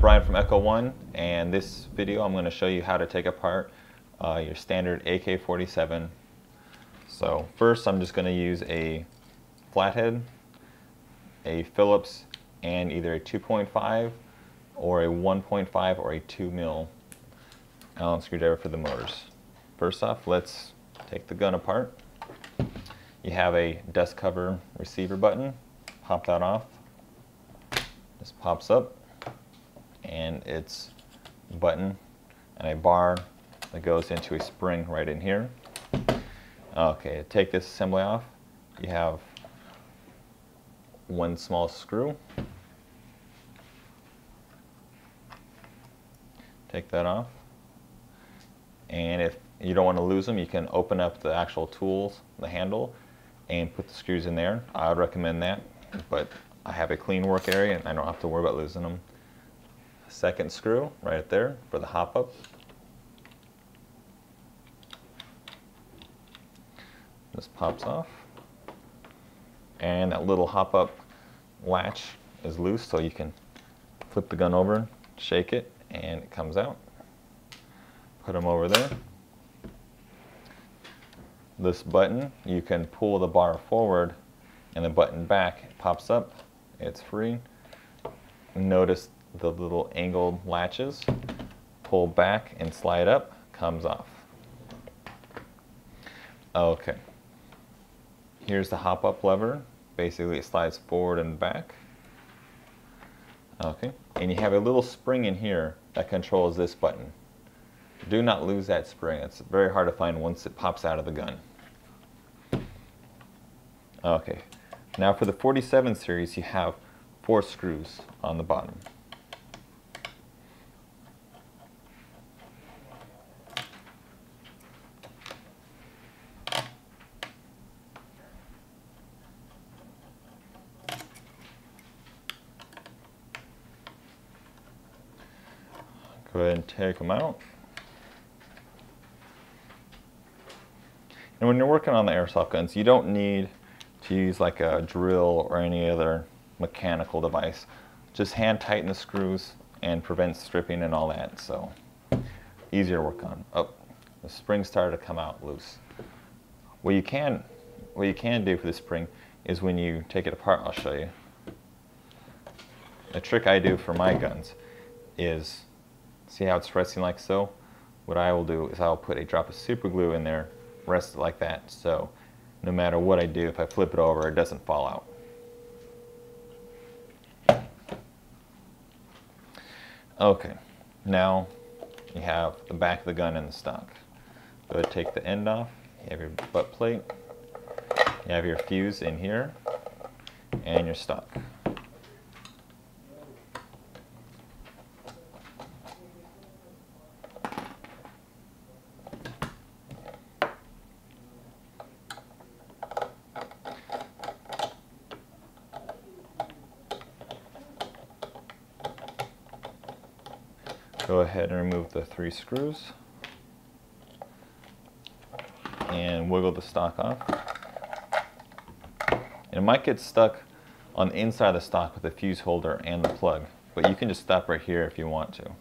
Brian from Echo1, and this video I'm going to show you how to take apart your standard AK-47. So first I'm just going to use a flathead, a Phillips, and either a 2.5 or a 1.5 or a 2 mil Allen screwdriver for the motors. First off, let's take the gun apart. You have a dust cover receiver button. Pop that off. This pops up, and it's a button and a bar that goes into a spring right in here. Okay, to take this assembly off, you have one small screw. Take that off. And if you don't want to lose them, you can open up the actual tools, the handle, and put the screws in there. I would recommend that, but I have a clean work area and I don't have to worry about losing them. Second screw right there for the hop up. This pops off, and that little hop up latch is loose, so you can flip the gun over, shake it, and it comes out. Put them over there. This button, you can pull the bar forward and the button back, it pops up, it's free. Notice the little angled latches. Pull back and slide up, comes off. Okay. Here's the hop up lever. Basically it slides forward and back. Okay. And you have a little spring in here that controls this button. Do not lose that spring. It's very hard to find once it pops out of the gun. Okay. Now for the 47 series, you have 4 screws on the bottom. Go ahead and take them out. And when you're working on the airsoft guns, you don't need to use like a drill or any other mechanical device. Just hand tighten the screws and prevent stripping and all that. So easier to work on. Oh, the spring started to come out loose. What you can do for the spring is when you take it apart, I'll show you. The trick I do for my guns is, see how it's resting like so? What I will do is I'll put a drop of super glue in there, rest it like that, so no matter what I do, if I flip it over, it doesn't fall out. Okay, now you have the back of the gun and the stock. Go ahead and take the end off. You have your butt plate. You have your fuse in here and your stock. Go ahead and remove the 3 screws and wiggle the stock off. And it might get stuck on the inside of the stock with the fuse holder and the plug, but you can just stop right here if you want to.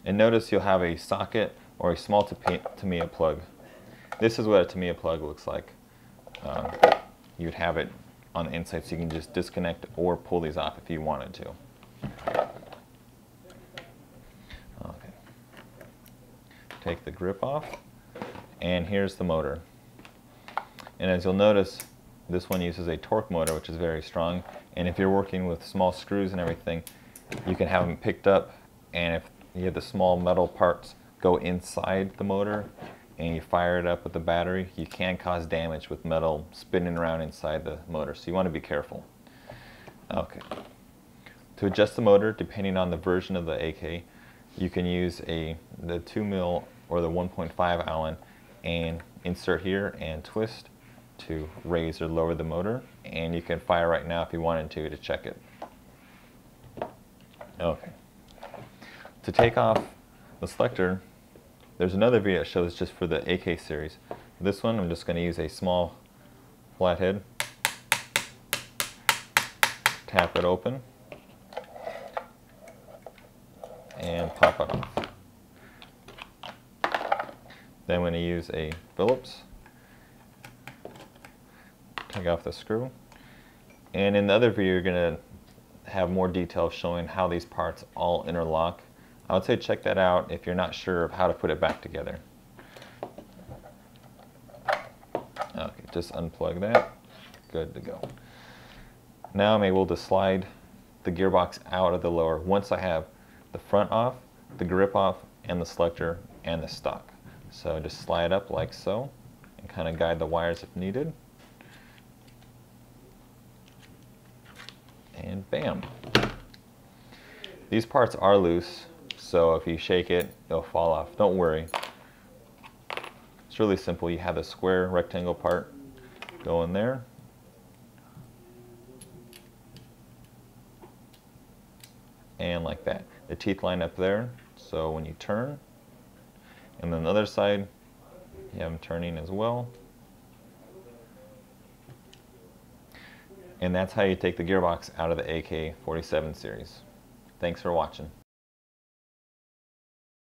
And notice you'll have a socket or a small Tamiya plug. This is what a Tamiya plug looks like. You'd have it on the inside so you can just disconnect or pull these off if you wanted to. Take the grip off, and here's the motor. And as you'll notice, this one uses a torque motor, which is very strong, and if you're working with small screws and everything, you can have them picked up, and if you have the small metal parts go inside the motor and you fire it up with the battery, you can cause damage with metal spinning around inside the motor, so you want to be careful. Okay. To adjust the motor, depending on the version of the AK, you can use the 2 mil or the 1.5 Allen and insert here and twist to raise or lower the motor, and you can fire right now if you wanted to check it. Okay. To take off the selector, there's another video that shows just for the AK series. This one I'm just going to use a small flathead, tap it open, and pop it off. Then I'm going to use a Phillips, take off the screw, and in the other video you're going to have more details showing how these parts all interlock. I would say check that out if you're not sure of how to put it back together. Okay, just unplug that. Good to go. Now I'm able to slide the gearbox out of the lower once I have the front off, the grip off, and the selector and the stock. So just slide up like so and kind of guide the wires if needed. And bam. These parts are loose, so if you shake it, it'll fall off. Don't worry. It's really simple. You have the square rectangle part go in there. And like that. The teeth line up there, so when you turn, and then the other side, you have them turning as well. And that's how you take the gearbox out of the AK-47 series. Thanks for watching.